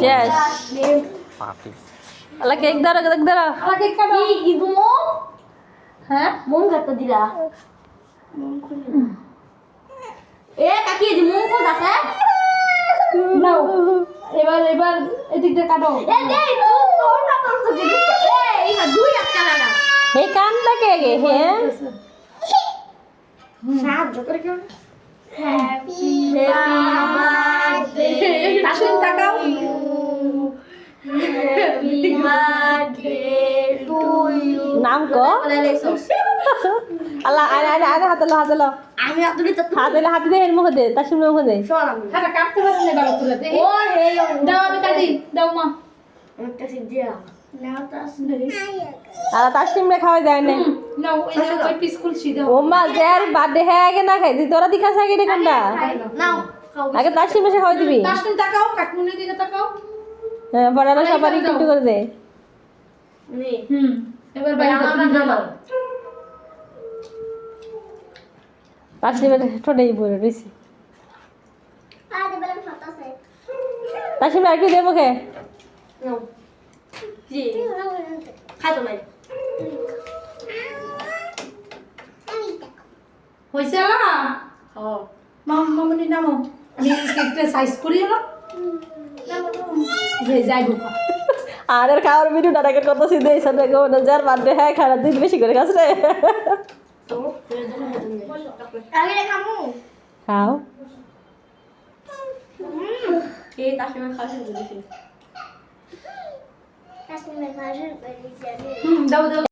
শেষ আলা কেক দাও কেক দাও আলা কেক কাটো কি দিমু হ্যাঁ মন কাটতে দিলা এ কাকি দি মন কোন আছে নাও এবার এদিক দিয়ে কাটো এ দে তোর না তোর তো দিদি এ এই দুই একটা লাগা হে কানটা কে গে হে সাহায্য করে কেউ হ্যাপি বার্থডে তাসিন তাকাও হ্যাপি বার্থডে টু ইউ নাম কো আল্লাহ আরে হাতে লো আমি আদুরি তো হাতে দে এর মুখে দে তাসিম মুখে দে শোন হাতে কাটতে পারছ না বাবা তুলে দে ও হে দাও আমি কাটি দাও মা একটা সিজিয়া নাও তাসিম আর তাসিম রে খাওয়াই দেয় না নাও ওই পিস খুলছি দাও ও মা যার বার্থডে হ্যাঁ আগে না খাই তোরা দিখাস আগে রে কোনটা নাও আগে তাসিম এসে খাওয়াই দিবি তাসিম তাকাও কাটমুনের দিকে তাকাও হ্যাঁ বড়রা সবারই একটু করে দে নে এবার বাইরে দাও তাসিমের ঠোঁটেই পড়ে রইছি আরে বললাম ফাটাছে তাসিম আর কি দেবো কে নাও জি খাই তো নাই হইছে না হ্যাঁ মামনি নামো আমি কেকটা সাইজ করি হলো নামো নামো যাই ঢোকা আর খাওয়ার ভিডিওটা আগে কত সিধে এসে দেখো যার বার্থডে হ্যাঁ খারাপ দিন বেশি করে খাস রে তো আমি খামু খাও এই তাসিমের খাসি দিয়েছি That's my version, but it's দাও দাও